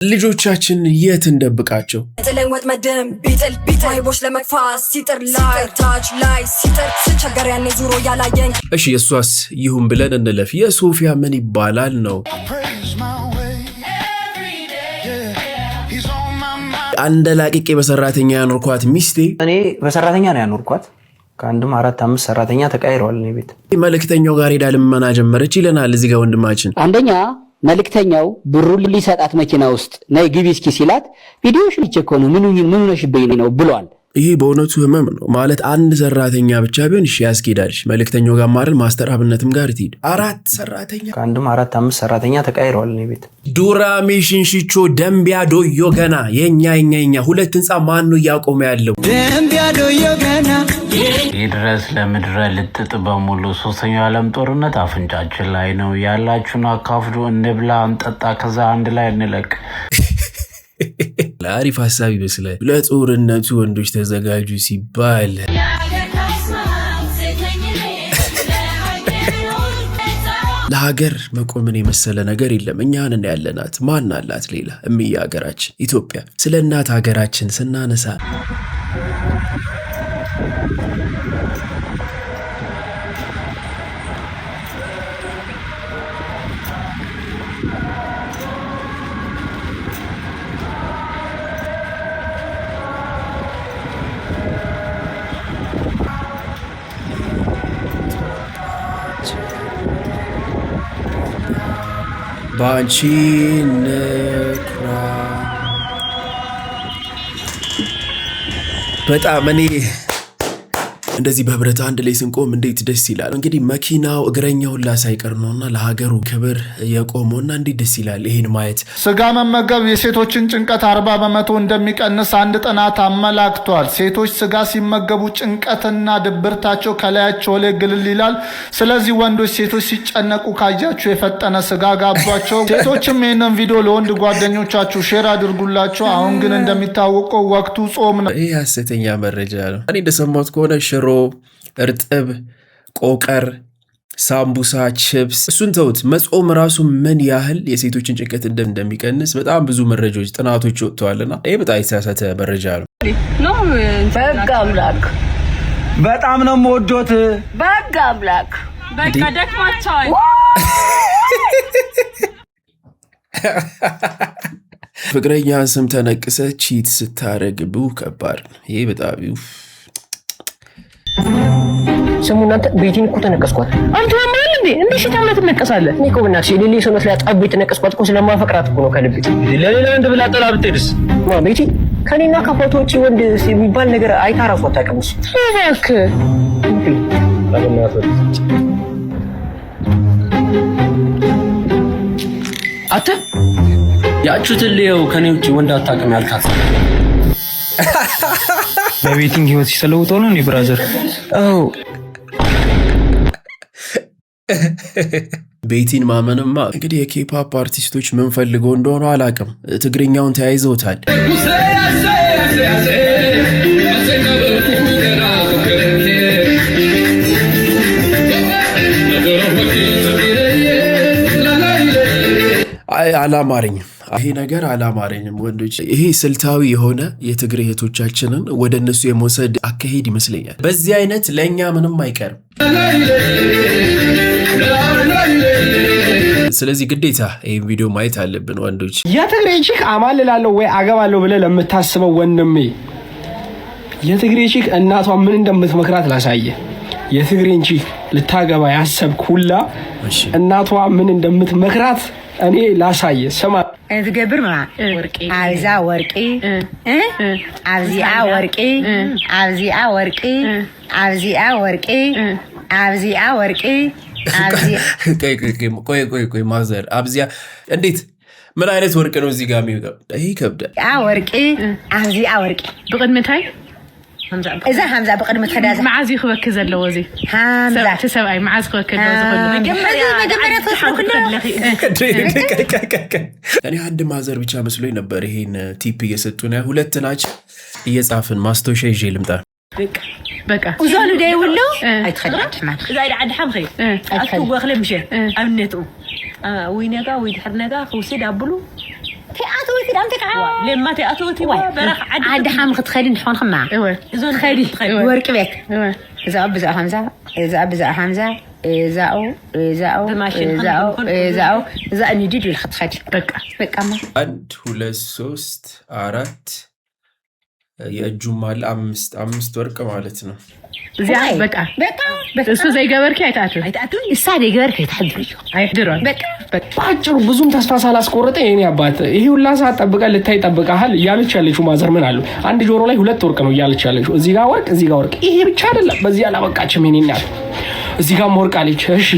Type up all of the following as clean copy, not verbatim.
ልጆቻችን የት እንደብቃቸው? ጥለኝ ወጥመድም ቢጥል ቢጥል ለመግፋት ሲጥር ላይ ታች ላይ ሲጥር ስቸገር ያኔ ዙሮ ያላየኝ። እሺ የሷስ ይሁን ብለን እንለፍ። የሶፊያ ምን ይባላል ነው? አንደላቅቄ በሰራተኛ ያኖርኳት ሚስቴ እኔ በሰራተኛ ነው ያኖርኳት። ከአንድም 4-5 ሰራተኛ ተቀይረዋል። እኔ ቤት መልእክተኛው ጋር ሄዳ ልመና ጀመረች ይለናል እዚህ ጋር ወንድማችን። አንደኛ መልእክተኛው ብሩን ሊሰጣት መኪና ውስጥ ነይ ግቢ እስኪ ሲላት ቪዲዮሽ ልጅኮ ነው ምን ነሽበኝ ነው ብሏል። ይሄ በእውነቱ ህመም ነው ማለት አንድ ሰራተኛ ብቻ ቢሆን እሺ ያስኬዳል። መልእክተኛው ጋር ማረል ማስተር አብነትም ጋር ትሄድ 4 ሰራተኛ ከአንድም 4-5 ሰራተኛ ተቀይረዋል። እኔ ቤት ዱራሜ ሽንሽቾ ደምቢያ ዶዮ ገና የኛ ሁለት ህንጻ ማን ነው ያቆመ ያለው? ደምቢያ ዶዮ ገና ይድረስ ለምድረ ልጥጥ በሙሉ ሶስተኛው ዓለም ጦርነት አፍንጫችን ላይ ነው። ያላችሁን አካፍሉ፣ እንብላ፣ እንጠጣ፣ ከዛ አንድ ላይ እንለቅ። ለአሪፍ ሀሳብ ይመስላል። ለጦርነቱ ወንዶች ተዘጋጁ ሲባል ለሀገር መቆምን የመሰለ ነገር የለም። እኛን ያለናት ማን አላት ሌላ? እምዬ ሀገራችን ኢትዮጵያ። ስለ እናት ሀገራችን ስናነሳ ባንቺ ነክራ በጣም እኔ እንደዚህ በህብረት አንድ ላይ ስንቆም እንዴት ደስ ይላል። እንግዲህ መኪናው እግረኛው ሁላ ሳይቀር ነውና ለሀገሩ ክብር የቆመውና እንዴት ደስ ይላል ይሄን ማየት። ስጋ መመገብ የሴቶችን ጭንቀት 40% እንደሚቀንስ አንድ ጥናት አመላክቷል። ሴቶች ስጋ ሲመገቡ ጭንቀትና ድብርታቸው ከላያቸው ላይ ግልል ይላል። ስለዚህ ወንዶች ሴቶች ሲጨነቁ ካያችሁ የፈጠነ ስጋ ጋቧቸው። ሴቶችም ይህንን ቪዲዮ ለወንድ ጓደኞቻችሁ ሼር አድርጉላቸው። አሁን ግን እንደሚታወቀው ወቅቱ ጾም ነው። ይህ ሐሰተኛ መረጃ ነው። እኔ እንደሰማሁት ከሆነ ሽሮ፣ እርጥብ፣ ቆቀር፣ ሳምቡሳ፣ ቺፕስ እሱን ተውት። መጾም ራሱ ምን ያህል የሴቶችን ጭንቀት እንደሚቀንስ በጣም ብዙ መረጃዎች፣ ጥናቶች ወጥተዋልና ይህ በጣም የተሳሳተ መረጃ ነው። በጋ አምላክ በጣም ነው የምወዶት። በጋ አምላክ በቃ ደክማቸዋል። ፍቅረኛ ስም ተነቅሰ ቺት ስታረግቡ ከባድ ነው። ይህ በጣም ስሙ እናንተ ቤቲን እኮ ተነቀስኳት። አንተ ማን እንዴ ሽታምነት ተነቀሳለህ? እኔ እኮ በእናትሽ ሌሊ ሰውነት ላይ አጣብ የተነቀስኳት እኮ ስለማፈቅራት እኮ ነው ከልብ። ለሌላ ወንድ ብላ ጠላ ብትሄድስ? ቤቲ ከኔና ከፎቶ ውጪ ወንድ የሚባል ነገር አይታራሱ አታውቅም። እባክህ አተ ያቹትን ሊየው ከኔ ውጪ ወንድ አታውቅም ያልካት በቤቲንግ ህይወት ሲተለውጦ ነው እንዴ ብራዘር? አው ቤቲን ማመንማ እንግዲህ የኬፓፕ አርቲስቶች ምን ፈልገው እንደሆነ አላውቅም። ትግርኛውን ተያይዘውታል። አላማረኝም ይሄ ነገር አላማረኝም። ወንዶች ይሄ ስልታዊ የሆነ የትግሬ እህቶቻችንን ወደ እነሱ የመውሰድ አካሄድ ይመስለኛል። በዚህ አይነት ለእኛ ምንም አይቀርም። ስለዚህ ግዴታ ይህን ቪዲዮ ማየት አለብን ወንዶች። የትግሬ ቺክ አማልላለሁ ወይ አገባለሁ ብለህ ለምታስበው ወንድሜ የትግሬ ቺክ እናቷ ምን እንደምትመክራት ላሳየ። የትግሬን ቺክ ልታገባ ያሰብክ ሁላ እናቷ ምን እንደምትመክራት እኔ ላሳየ። ሰማ እዝገብር ማ ወርቂ አብዛ ወርቂ አብዚአ ወርቂ አብዚአ ወርቂ አብዚአ ወርቂ አብዚአ ወርቂ ቆይ ማዘር አብዚያ እንዴት ምን አይነት ወርቅ ነው እዚህ ጋር የሚገባ? ይሄ ከብዳል። ወርቂ አብዚአ ወርቂ ብቅድምታይ إذا همزة بقدم الحداثة معازي خوك كذا وزي همزة تسوي معاز خوك كذا እኔ አንድ ማዘር ብቻ መስሎኝ ነበር ይሄን ቲፕ እየሰጡን ሁለት ናቸው እየጻፍን ማስታወሻ ይዤ ልምጣ። በቃ وزولو ده يقولوا أيتخلع حماد إذا عاد حمخي أكتب وأخلي مشي أمنته وينجا ويدحرنجا خوسي دابلو تأتوتي دام تكعب لما تأتوتي برخ عاد حام خدي نحن خما إذا خدي ورك بيك إذا أبزع حمزة إذا أبزع حمزة إذا إذا نجيد الخط خدي بقى ما 1 2 3 4 የእጁማል 5 ወርቅ ማለት ነው زي بقى እሱ ዘይ ገበርኪ አይታቱ እሳዴ ገበርኪ አይታድሩ አይድሮን በቃ ባጭሩ ብዙም ተስፋ ሳላስቆርጥ የኔ አባት ይሄ ሁላ ሰዓት ጠብቀህ ልታይ ጠብቀሃል እያለች ያለችው ማዘር ምን አሉ አንድ ጆሮ ላይ 2 ወርቅ ነው እያለች ያለችው እዚህ ጋር ወርቅ እዚህ ጋር ወርቅ ይሄ ብቻ አይደለም በዚህ አላበቃችም የኔ እናት እዚህ ጋር ወርቅ አለች እሺ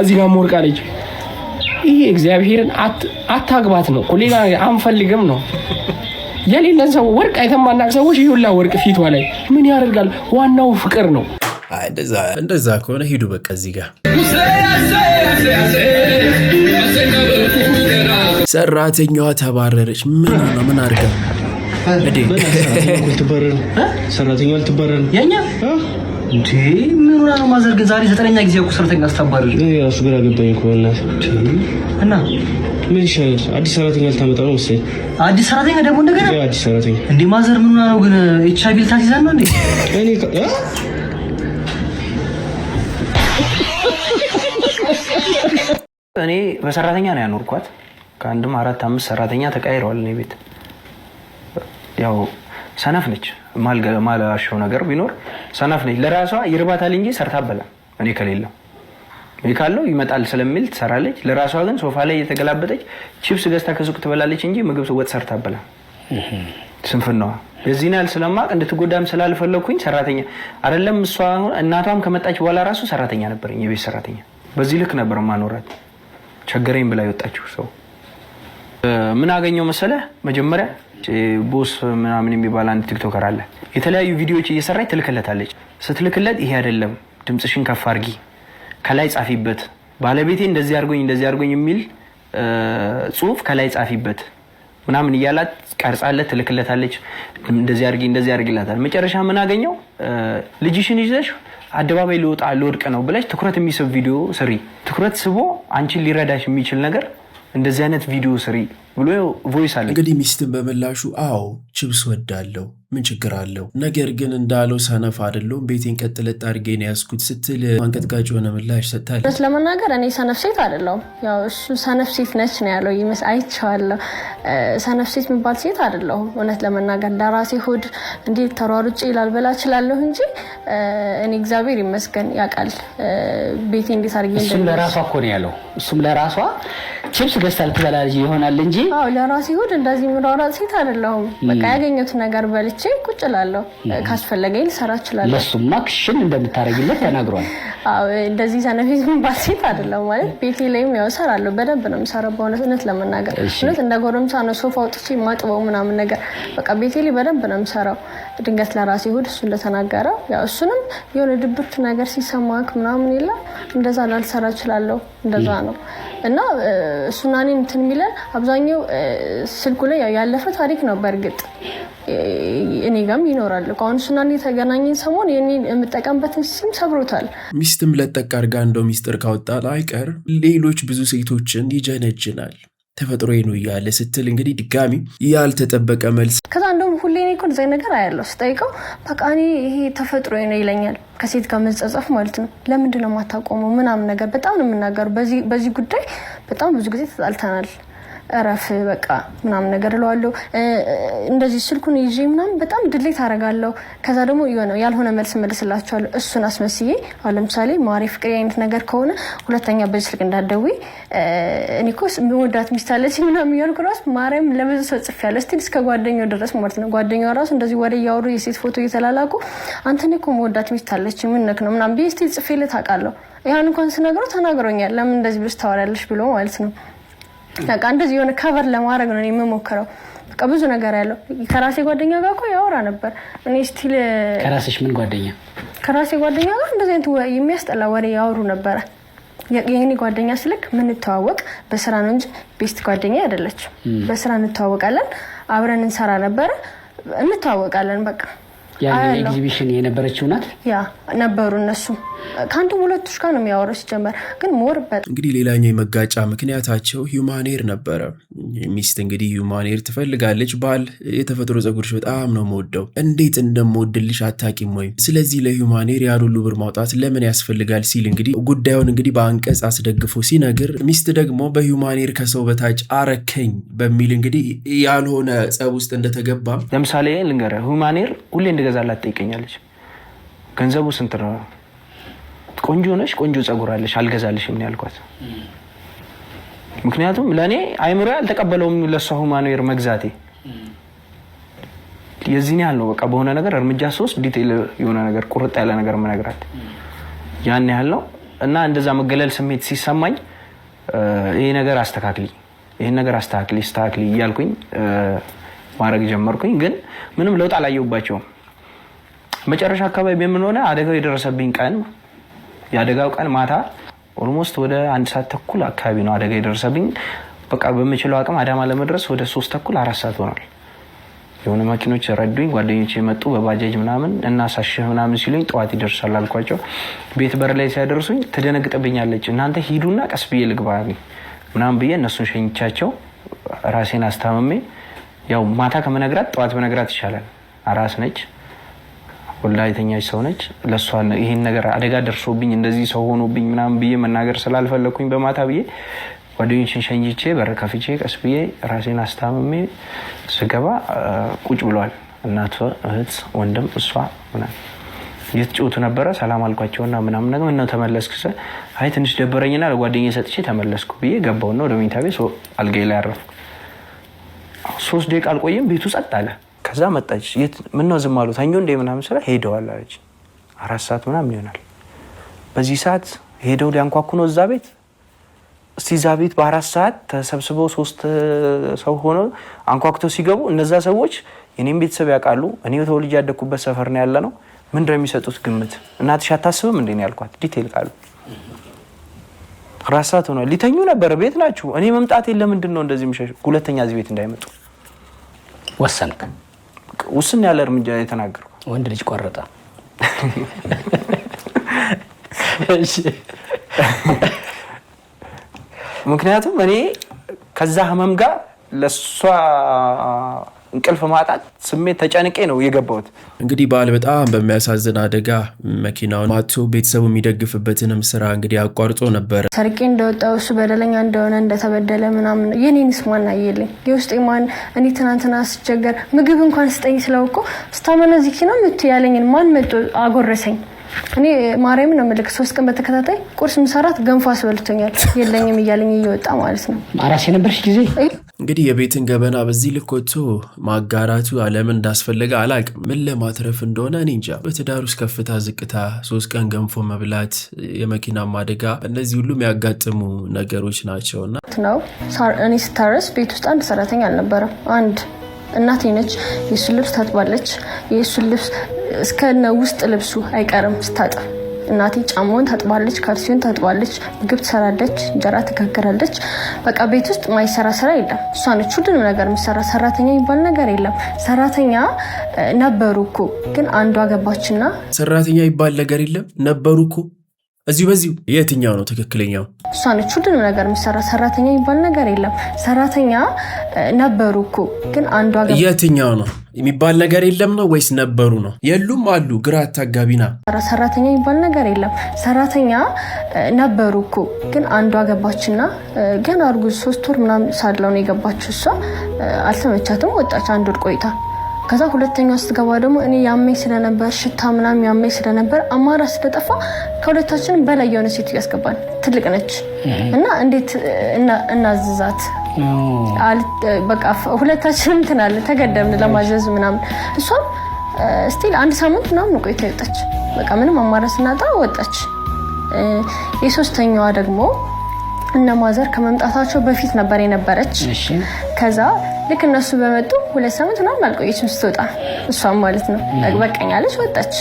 እዚህ ጋር ወርቅ አለች ይሄ እግዚአብሔርን አታግባት ነው ኮሌላ አንፈልግም ነው የሌለን ሰው ወርቅ አይተማናቅ ሰዎች ይሁላ ወርቅ ፊቷ ላይ ምን ያደርጋል ዋናው ፍቅር ነው እንደዛ ከሆነ ሄዱ በቃ እዚህ ጋር ሰራተኛዋ ተባረረች ምን አርጋ ሰራተኛዋ አልተባረረም የኛ እንዴ ምን ሆነ ነው ማዘር ግን ዛሬ 9ኛ ጊዜ እኮ ሰራተኛ አስተባረረ ያው ግራ ገባኝ እኮ እና ምን ይሻላል አዲስ ሰራተኛ ልታመጣ ነው መሰለኝ አዲስ ሰራተኛ ደግሞ እንደገና አዲስ ሰራተኛ እንዴ ማዘር ምን ሆነ ነው ግን ኤችአይቪ ልታሲዛን ነው እንዴ እኔ በሰራተኛ ነው ያኖርኳት ከአንድም 4-5 ሰራተኛ ተቀይረዋል እኔ ቤት ያው ሰነፍ ነች ማላሽው ነገር ቢኖር ሰነፍ ነች ለራሷ ይርባታል እንጂ ሰርታበላ እኔ ከሌለው ይካለው ይመጣል ስለሚል ትሰራለች ለራሷ ግን ሶፋ ላይ የተገላበጠች ቺፕስ ገዝታ ከሱቅ ትበላለች እንጂ ምግብ ወጥ ሰርታበላ ስንፍናዋ የዚህን ያህል ስለማቅ እንድትጎዳም ስላልፈለኩኝ ሰራተኛ አይደለም እሷ እናቷም ከመጣች በኋላ ራሱ ሰራተኛ ነበርኝ የቤት ሰራተኛ በዚህ ልክ ነበር ማኖራት ቸገረኝ ብላ ይወጣችው ሰው ምን አገኘው መሰለ መጀመሪያ ቦስ ምናምን የሚባል አንድ ቲክቶከር አለ የተለያዩ ቪዲዮዎች እየሰራች ትልክለታለች ስትልክለት ይሄ አይደለም ድምጽሽን ከፍ አድርጊ ከላይ ጻፊበት ባለቤቴ እንደዚህ አርጎኝ የሚል ጽሁፍ ከላይ ጻፊበት ምናምን ይያላት ቀርጻለት ትልክለታለች እንደዚህ አርጊላታል መጨረሻ ምን አገኘው ልጅሽን ይዘሽ አደባባይ ልወድቅ ነው ብለሽ ትኩረት የሚስብ ቪዲዮ ስሪ ትኩረት ስቦ አንቺን ሊረዳሽ የሚችል ነገር እንደዚህ አይነት ቪዲዮ ስሪ ብሎ ቮይስ አለ እንግዲህ ሚስትን በመላሹ አዎ ቺፕስ ወዳለው ምን ችግር አለው ነገር ግን እንዳለው ሰነፍ አይደለም ቤቴን ቀጥለጥ አርገኝ ያስኩት ስትል አንቀጥቃጭ ሆነ ምላሽ ሰጣለች ለማናገር እኔ ሰነፍ ሴት አይደለም ያው እሱ ሰነፍ ሴት ነች ነው ያለው አይቻለሁ ሰነፍ ሴት የሚባል ሴት አይደለም እውነት ለማናገር ዳራሴ ሆድ እንዴ ተሯሩጭ ይላል በላ ይችላልው እንጂ እኔ እግዚአብሔር ይመስገን ያቃል ቤቴ እንዴት አርገኝ እሱም ለራሷ እኮ ነው ያለው እሱም ለራሷ ቺፕስ ገዝታል ትበላለች ይሆናል እንጂ አዎ ለራሴ ሆድ እንደዚህ ምራራት ሴት አይደለም በቃ ያገኘሁት ነገር በልቼ ቁጭላለሁ ካስፈለገኝ ልሰራ እችላለሁ ለሱማ ክሽን እንደምታረግለት ተናግሯል አዎ እንደዚህ ሰነፊት የሚባል ሴት አይደለም ማለት ቤቴ ላይም ያው ሰራለሁ በደንብ ነው የምሰራው በእውነት ለመናገር እውነት እንደ ጎረምሳ ነው ሶፋ አውጥቼ ማጥበው ምናምን ነገር በቃ ቤቴ ላይ በደንብ ነው የምሰራው ድንገት ለራሴ ሆድ እሱ እንደተናገረው ያው እሱንም የሆነ ድብርት ነገር ሲሰማክ ምናምን ይላ እንደዛ ላልሰራ እችላለሁ እንደዛ ነው እና ሱናኔ እንትን ሚለን አብዛኛው ስልኩ ላይ ያለፈ ታሪክ ነው በርግጥ እኔ ጋም ይኖራል አሁን ሱናኔ ተገናኘን ሰሞን የኔ የምጠቀምበትን ሲም ሰብሮታል ሚስትም ለጠቅ አርጋ እንደው ሚስጥር ካወጣ አይቀር ሌሎች ብዙ ሴቶችን ይጀነጅናል ተፈጥሮዬ ነው ያለ ስትል እንግዲህ ድጋሚ ያልተጠበቀ መልስ ከዛ እንደውም ሁሌ እኔ እኮ ዘይ ነገር አያለው ስጠይቀው በቃ እኔ ይሄ ተፈጥሮዬ ነው ይለኛል ከሴት ጋር መጸጸፍ ማለት ነው ለምንድን ነው ማታቆመው ምናምን ነገር በጣም ነው የምናገረው በዚህ ጉዳይ በጣም ብዙ ጊዜ ተጣልተናል እረፍ በቃ ምናምን ነገር እለዋለሁ እንደዚህ ስልኩን ይዤ ምናምን በጣም ድሌት አደርጋለሁ ከዛ ደግሞ ያልሆነ መልስ መልስላቸዋለሁ እሱን አስመስዬ አሁን ለምሳሌ ማሪ ፍቅሬ አይነት ነገር ከሆነ ሁለተኛ በዚህ ስልክ እንዳትደውይ እኔ እኮ የምወዳት ሚስት አለች ምናምን እያልኩ ራሱ ማርያም ለብዙ ሰው ጽፌያለሁ እስቲ እስከ ጓደኛው ድረስ ማለት ነው ጓደኛው ራሱ እንደዚህ ወሬ እያወሩ የሴት ፎቶ እየተላላኩ አንተ እኔ እኮ የምወዳት ሚስት አለች ምን ነክ ነው ምናምን ብዬ እስቲ ጽፌለት አውቃለሁ ያን እንኳን ስነግረው ተናግሮኛል ለምን እንደዚህ ብለሽ ታወሪያለሽ ብሎ ማለት ነው በቃ እንደዚህ የሆነ ከቨር ለማድረግ ነው የምሞክረው በቃ ብዙ ነገር ያለው ከራሴ ጓደኛ ጋር እኮ ያወራ ነበር እኔ ስቲል ከራስሽ ምን ጓደኛ ከራሴ ጓደኛ ጋር እንደዚህ አይነት የሚያስጠላ ወሬ ያወሩ ነበር የኔ ጓደኛ ስልክ ምን ተዋወቅ በስራ ነው እንጂ ቤስት ጓደኛ አይደለች በስራ እንተዋወቃለን አብረን እንሰራ ነበር እንተዋወቃለን በቃ ያን ኤግዚቢሽን የነበረችው ናት። ያ ነበሩ እነሱ ከአንድም ሁለቶች ጋር ነው የሚያወራው ሲጀመር ግን ሞር እንግዲህ ሌላኛው የመጋጫ ምክንያታቸው ሂውማኔር ነበረ። ሚስት እንግዲህ ሂውማኔር ትፈልጋለች። ባል የተፈጥሮ ፀጉርሽ በጣም ነው የምወደው፣ እንዴት እንደምወድልሽ አታቂም ወይ? ስለዚህ ለሂውማኔር ያን ሁሉ ብር ማውጣት ለምን ያስፈልጋል ሲል እንግዲህ ጉዳዩን እንግዲህ በአንቀጽ አስደግፎ ሲነግር፣ ሚስት ደግሞ በሂውማኔር ከሰው በታች አረከኝ በሚል እንግዲህ ያልሆነ ጸብ ውስጥ እንደተገባ ለምሳሌ ልንገርህ፣ ሂውማኔር ሁሌ እንደገዛላት ትጠይቀኛለች። ገንዘቡ ስንት ነው? ቆንጆ ነሽ፣ ቆንጆ ፀጉር አለሽ፣ አልገዛልሽም ምን ያልኳት። ምክንያቱም ለኔ አይምሮ ያልተቀበለውም ለሷ ሂውማኔር መግዛቴ የዚህን ያህል ነው። በቃ በሆነ ነገር እርምጃ ሶስት ዲቴል የሆነ ነገር ቁርጥ ያለ ነገር መነግራት ያን ያህል ነው። እና እንደዛ መገለል ስሜት ሲሰማኝ ይሄ ነገር አስተካክሊ፣ ይሄን ነገር አስተካክሊ እያልኩኝ ማድረግ ጀመርኩኝ። ግን ምንም ለውጥ አላየሁባቸውም። መጨረሻ አካባቢ ምን ሆነ፣ አደጋው የደረሰብኝ ቀን ያደጋው ቀን ማታ ኦልሞስት ወደ 1 ሰዓት ተኩል አካባቢ ነው አደጋ የደረሰብኝ። በቃ በመችለው አቅም አዳማ ለመድረስ ወደ 3 ተኩል 4 ሰዓት ሆኗል። የሆነ መኪኖች ረዱኝ፣ ጓደኞቼ መጡ በባጃጅ ምናምን እና ሳሽህ ምናምን ሲሉኝ ጠዋት ይደርሳል አልኳቸው። ቤት በር ላይ ሲያደርሱኝ ትደነግጥብኛለች። እናንተ ሂዱና ቀስ ብዬ ልግባ ምናምን ብዬ እነሱን ሸኝቻቸው ራሴን አስታምሜ፣ ያው ማታ ከመነግራት ጠዋት በነግራት ይሻላል። አራስ ነች፣ ወልዳ የተኛች ሰው ነች። ለሷ ይሄን ነገር አደጋ ደርሶብኝ እንደዚህ ሰው ሆኖብኝ ምናምን ብዬ መናገር ስላልፈለኩኝ በማታ ብዬ ጓደኞቼን ሸኝቼ በር ከፍቼ ቀስ ብዬ ራሴን አስታምሜ ስገባ ቁጭ ብሏል። እናት፣ እህት፣ ወንድም እሷ ምናምን እየተጫወቱ ነበረ። ሰላም አልኳቸውና ምናምን ነገር ነው ተመለስኩ። አይ ትንሽ ደበረኝና ለጓደኛዬ ሰጥቼ ተመለስኩ ብዬ ገባውና ወደ መኝታ ቤት አልጋዬ ላይ አረፍኩ። 3 ደቂቃ አልቆየም፣ ቤቱ ጸጥ አለ። ከዛ መጣች። ምን ነው ዝም አሉ ታኙ እንደ ምናምን ስለ ሄደዋል አለች። 4 ሰዓት ምናምን ይሆናል። በዚህ ሰዓት ሄደው ሊያንኳኩ ነው እዛ ቤት። እስቲ እዛ ቤት በ4 ሰዓት ተሰብስበው 3 ሰው ሆነው አንኳኩተው ሲገቡ እነዛ ሰዎች የኔም ቤተሰብ ያውቃሉ። እኔ ተወልጄ ያደኩበት ሰፈር ነው ያለ ነው። ምንድነው የሚሰጡት ግምት? እናትሽ አታስብም እንዴ ነው ያልኳት። ዲቴል ቃሉ 4 ሰዓት ሆኗል። ሊተኙ ነበር፣ ቤት ናችሁ። እኔ መምጣት የለም ምንድነው እንደዚህ ምሸሽ? ሁለተኛ እዚህ ቤት እንዳይመጡ ወሰንክ? ውስን ያለ እርምጃ የተናገርኩ ወንድ ልጅ ቆረጣ። እሺ ምክንያቱም እኔ ከዛ ህመም ጋር ለሷ እንቅልፍ ማጣት ስሜት ተጨንቄ ነው የገባሁት። እንግዲህ ባል በጣም በሚያሳዝን አደጋ መኪናውን ማቶ ቤተሰቡ የሚደግፍበትንም ስራ እንግዲህ አቋርጦ ነበር። ሰርቄ እንደወጣው እሱ በደለኛ እንደሆነ እንደተበደለ ምናምን የኔንስ ማን አየልኝ? የውስጤ ማን? እኔ ትናንትና ስቸገር ምግብ እንኳን ስጠኝ ስለውቆ ስታመነዚኪ ነው ምት ያለኝን ማን መጥቶ አጎረሰኝ? እኔ ማርያም ነው መልክ 3 ቀን በተከታታይ ቁርስ ምሰራት ገንፎ አስበልቶኛል። የለኝም እያለኝ እየወጣ ማለት ነው። አራስ የነበርሽ ጊዜ እንግዲህ የቤትን ገበና በዚህ ልክ ወጥቶ ማጋራቱ ለምን እንዳስፈለገ አላቅም። ምን ለማትረፍ እንደሆነ እኔ እንጃ። በትዳር ውስጥ ከፍታ ዝቅታ፣ 3 ቀን ገንፎ መብላት፣ የመኪና አደጋ፣ እነዚህ ሁሉ የሚያጋጥሙ ነገሮች ናቸውና ነው። እኔ ስታረስ ቤት ውስጥ አንድ ሰራተኛ አልነበረም። አንድ እናቴ ነች። የሱ ልብስ ታጥባለች። የሱ ልብስ እስከነ ውስጥ ልብሱ አይቀርም ስታጥብ። እናቴ ጫማውን ታጥባለች፣ ካልሲውን ታጥባለች፣ ምግብ ትሰራለች፣ እንጀራ ትጋግራለች። በቃ ቤት ውስጥ ማይሰራ ስራ የለም። እሷ ነች ሁሉንም ነገር የምትሰራ። ሰራተኛ የሚባል ነገር የለም። ሰራተኛ ነበሩ እኮ ግን አንዷ ገባችና ሰራተኛ ይባል ነገር የለም ነበሩ እኮ እዚሁ በዚሁ የትኛው ነው ትክክለኛው? እሷ ነች ሁሉንም ነገር የምትሰራ። ሰራተኛ የሚባል ነገር የለም። ሰራተኛ ነበሩ እኮ ግን አንዷ የትኛው ነው የሚባል ነገር የለም ነው ወይስ ነበሩ ነው? የሉም አሉ። ግራ አታጋቢና። ሰራተኛ የሚባል ነገር የለም። ሰራተኛ ነበሩ እኮ ግን አንዷ ገባችና ገና እርጉዝ 3 ወር ምናምን ሳለው ነው የገባችው። እሷ አልተመቻትም፣ ወጣች 1 ወር ቆይታ። ከዛ ሁለተኛው ስትገባ ደግሞ እኔ ያመኝ ስለነበር ሽታ ምናምን ያመኝ ስለነበር አማራ ስለጠፋ ከሁለታችን በላይ የሆነ ሴት ያስገባን። ትልቅ ነች እና እንዴት እናዝዛት? በቃ ሁለታችን እንትናለ ተገደምን ለማዘዝ ምናምን። እሷም ስቲል 1 ሳምንት ምናምን ቆይታ ወጣች። በቃ ምንም አማራ ስናጣ ወጣች። የሶስተኛዋ ደግሞ እነ ማዘር ከመምጣታቸው በፊት ነበር የነበረች። ከዛ ልክ እነሱ በመጡ 2 ሳምንት ምናምን አልቆየችም ስትወጣ፣ እሷም ማለት ነው በቃኛለች፣ ወጣች።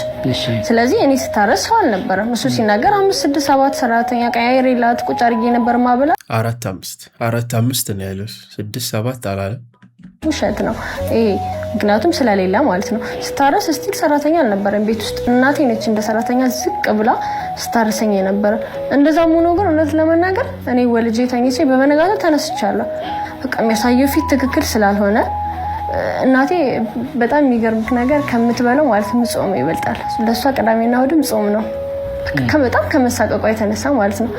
ስለዚህ እኔ ስታረስ ሰው አልነበረም። እሱ ሲናገር 5 6 7 ሰራተኛ ቀያይሬላት ቁጭ አድርጌ ነበር ማብላ። 4 5 ነው ያለው፣ 6 7 አላለም። ውሸት ነው ይሄ። ምክንያቱም ስለሌለ ማለት ነው። ስታረስ ስቲል ሰራተኛ አልነበረም ቤት ውስጥ እናቴ ነች እንደ ሰራተኛ ዝቅ ብላ ስታርሰኝ የነበረ። እንደዛም ሆኖ ግን እውነት ለመናገር እኔ ወልጄ ተኝቼ በመነጋገር ተነስቻለሁ። በቃ የሚያሳየው ፊት ትክክል ስላልሆነ እናቴ በጣም የሚገርምክ ነገር ከምትበለው ማለት ነው ጾም ይበልጣል። ለሷ ቅዳሜና እሑድም ጾም ነው። በጣም ከመሳቀቋ የተነሳ ማለት ነው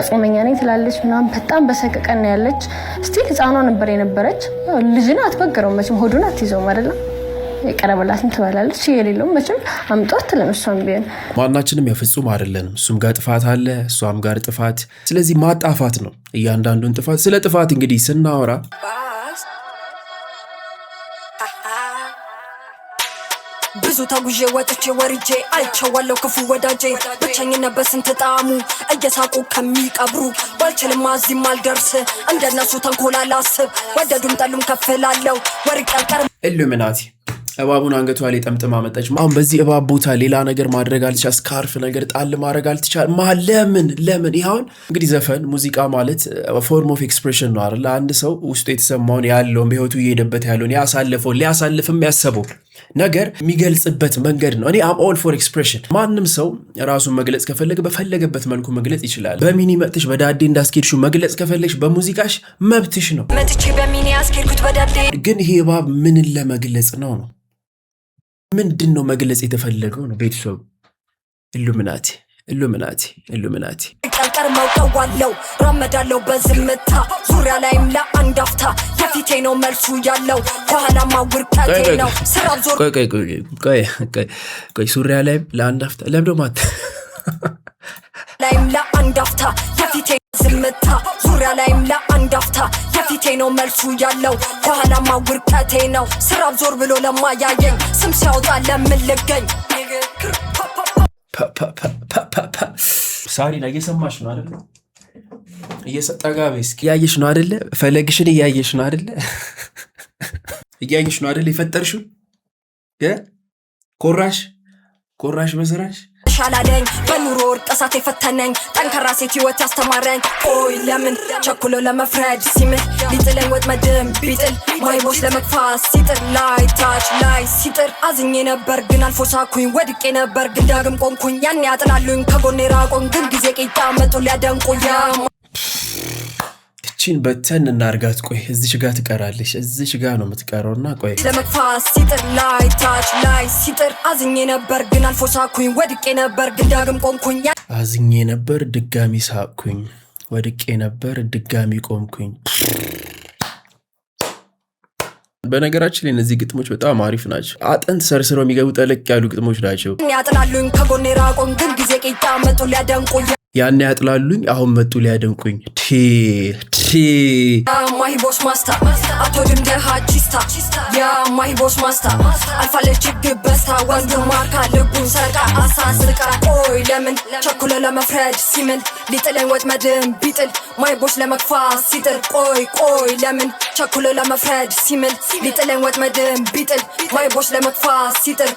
ጾመኛ ነኝ ትላለች ምናምን በጣም በሰቀቀን ነው ያለች። ስቲል ህፃኗ ነበር የነበረች። ልጅን አትበገረው መቼም ሆዱን አትይዘውም አይደለም። የቀረበላትን ትበላለች የሌለው መቼም አምጧት ለምሷም ቢሆን ማናችንም ያፍጹም አይደለንም። እሱም ጋር ጥፋት አለ እሷም ጋር ጥፋት። ስለዚህ ማጣፋት ነው እያንዳንዱን ጥፋት። ስለ ጥፋት እንግዲህ ስናወራ ብዙ ተጉዤ ወጥቼ ወርጄ አይቼዋለሁ ክፉ ወዳጄ ብቸኝነት በስንት ጣዕሙ እየሳቁ ከሚቀብሩ ባልችልም እዚህም አልደርስ እንደነሱ ተንኮል አላስብ ወደዱም ጠሉም ከፍላለሁ ወርቅ ያልቀርም ኢሉሚናቲ እባቡን አንገቷ ላይ ጠምጥማ መጣች። አሁን በዚህ እባብ ቦታ ሌላ ነገር ማድረግ አልቻል፣ ስካርፍ ነገር ጣል ማድረግ አልቻል። ለምን ይሁን እንግዲህ ዘፈን ሙዚቃ ማለት ፎርም ኦፍ ኤክስፕሬሽን ነው አይደል? አንድ ሰው ውስጡ የተሰማውን ያለውን በህይወቱ እየሄደበት ያለውን ያሳለፈው ሊያሳልፍም ያሰበው ነገር የሚገልጽበት መንገድ ነው። እኔ አም ኦል ፎር ኤክስፕሬሽን። ማንም ሰው ራሱን መግለጽ ከፈለገ በፈለገበት መልኩ መግለጽ ይችላል። በሚኒ መጥተሽ በዳዴ እንዳስኬድሽው መግለጽ ከፈለግሽ በሙዚቃሽ መብትሽ ነው። መጥቼ በሚኒ አስኬድኩት በዳዴ። ግን ይሄ እባብ ምንን ለመግለጽ ነው? ምንድን ነው መግለጽ የተፈለገው ነው? ቤተሰቡ ኢሉሚናቲ ቀልቀር መውቀዋለው ረመዳለው በዝምታ ዙሪያ ላይም ለአንድ አፍታ የፊቴ ነው መልሱ ያለው ከኋላማ ውርቀቴ ነው ስራብ ዞር ቆይ ዙሪያ ላይም ለአንድ አፍታ ለምዶማት ላይም ለአንድ አፍታ የፊቴ ዝምታ ዙሪያ ላይም ለአንድ አፍታ የፊቴ ነው መልሱ ያለው ከኋላማ ውርቀቴ ነው ስራብ ዞር ብሎ ለማያየኝ ስም ሲያወጣ ለምን ልገኝ ሳሪና እየሰማሽ ነው አይደለ? እየሰጠጋቤስ እያየሽ ነው አይደለ? ፈለግሽን እያየሽ ነው አይደለ? እያየሽ ነው አይደለ? የፈጠርሽው ኮራሽ በስራሽ ሻላለኝ በኑሮ እርቀሳት የፈተነኝ ጠንካራ ሴት ህይወት ያስተማረኝ ቆይ ለምን ቸኩሎ ለመፍረድ ሲምል ሊጥለኝ ወጥመድም ቢጥል ማይቦስ ለመግፋት ሲጥር ላይ ታች ላይ ሲጥር አዝኜ ነበር ግን አልፎ ሳኩኝ ወድቄ ነበር ግን ዳግም ቆምኩኝ ያኔ ያጥላሉኝ ከጎኔ ራቆን ግን ጊዜ ቂጣ መጡ ሊያደንቁኝ እቺን በተን እናርጋት። ቆይ እዚች ጋር ትቀራለች፣ እዚች ጋር ነው የምትቀረውና ቆይ ለመግፋት ሲጥር ላይ ታች ላይ ሲጥር አዝኜ ነበር ግን አልፎ ሳኩኝ ወድቄ ነበር ግን ዳግም ቆምኩኝ አዝኜ ነበር ድጋሚ ሳኩኝ ወድቄ ነበር ድጋሚ ቆምኩኝ። በነገራችን ላይ እነዚህ ግጥሞች በጣም አሪፍ ናቸው። አጥንት ሰርስረው የሚገቡ ጠለቅ ያሉ ግጥሞች ናቸው። ያጥላሉኝ ከጎኔ ራቆን ግን ጊዜ ቂጣ መጡ ሊያደንቁኝ ያኔ ያጥላሉኝ አሁን መጡ ሊያደንቁኝ my boss master አቶድም ደሃቺስታ ያ my boss master አልፋለች ግበስታ ወንዱ ማርካ ልቡን ሰርቃ አሳስቃ ቆይ ለምን ቸኩሎ ለመፍረድ ሲምል ሊጥለኝ ወጥመድም ቢጥል my boss ለመግፋት ሲጥር ቆይ ለምን ቸኩሎ ለመፍረድ ሲምል ሊጥለኝ ወጥመድም ቢጥል my boss ለመግፋት ሲጥር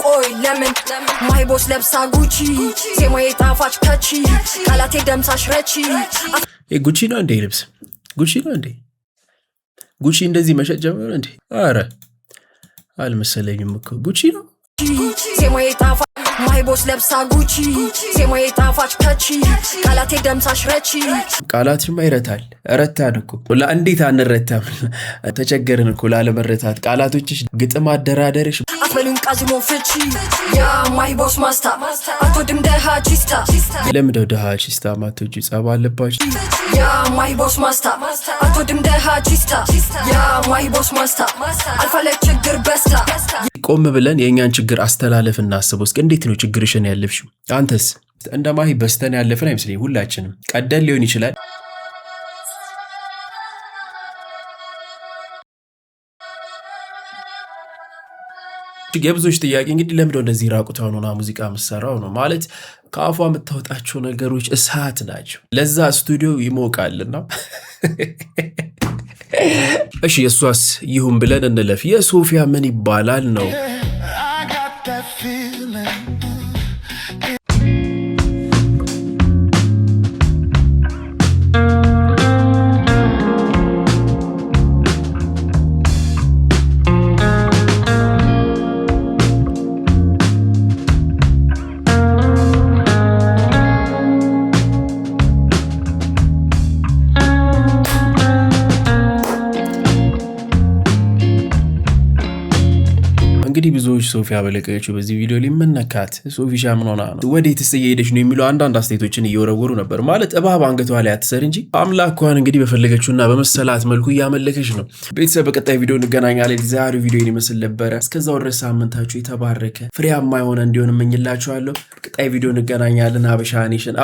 ቆይ ለምን my boss ለብሳ ጉቺ ዜማዬ ጣፋጭ ከቺ ቃላቴ ደምሳሽ ረቺ ጉቺ ነው እንዴ? ልብስ ጉቺ ነው እንዴ? ጉቺ እንደዚህ መሸጥ ጀመረ እንዴ? አረ አልመሰለኝም እኮ ጉቺ ነው። ዜማዬ ጣፋጭ ማይቦስ ለብሳ ጉቺ ዜማዬ ጣፋጭ ከቺ ቃላቴ ደምሳሽ ረቺ ቃላትሽማ ይረታል። ረታን እኮ እንዴት አንረታም? ተቸገርን እኮ ላለመረታት። ቃላቶችሽ ግጥም አደራደርሽ አትበሉኝ ቃዚሞ ፍቺ ያ ማይቦስ ማስታ አቶድም ደሃቺስታ ለምደው ደሃቺስታ ማቶጂ ጸባ አለባችሁ ያ ማይቦስ ማስታ አቶድም ደሃቺስታ ያ ማይቦስ ማስታ አልፋለች ችግር በስታ። ቆም ብለን የእኛን ችግር አስተላለፍ እናስበው እስኪ። እንዴት ነው ችግርሽን ያለፍሽው? አንተስ እንደ ማሂ በስተን ያለፈን አይመስለኝም። ሁላችንም ቀደል ሊሆን ይችላል። የብዙዎች ጥያቄ እንግዲህ ለምንድነው እንደዚህ ራቁቷን ሆና ሙዚቃ መሰራው ነው ማለት። ከአፏ የምታወጣቸው ነገሮች እሳት ናቸው። ለዛ ስቱዲዮ ይሞቃልና እሺ የሷስ ይሁን ብለን እንለፍ። የሶፊያ ምን ይባላል ነው? እንግዲህ ብዙዎች ሶፊያ በለቀቀችው በዚህ ቪዲዮ ላይ መነካት ሶፊሻ ምን ሆና ነው ወዴትስ እየሄደች ነው የሚሉ አንዳንድ አስተያየቶችን እየወረወሩ ነበር። ማለት እባብ አንገቷ ላይ አትሰር እንጂ አምላኳን እንግዲህ በፈለገችውና በመሰላት መልኩ እያመለከች ነው። ቤተሰብ በቀጣይ ቪዲዮ እንገናኛለን። ዛሬው ቪዲዮ ይመስል ነበረ። እስከዛው ድረስ ሳምንታችሁ የተባረከ ፍሬያማ የሆነ እንዲሆን እመኝላችኋለሁ። ቀጣይ ቪዲዮ እንገናኛለን። ሀበሻ ኔሽን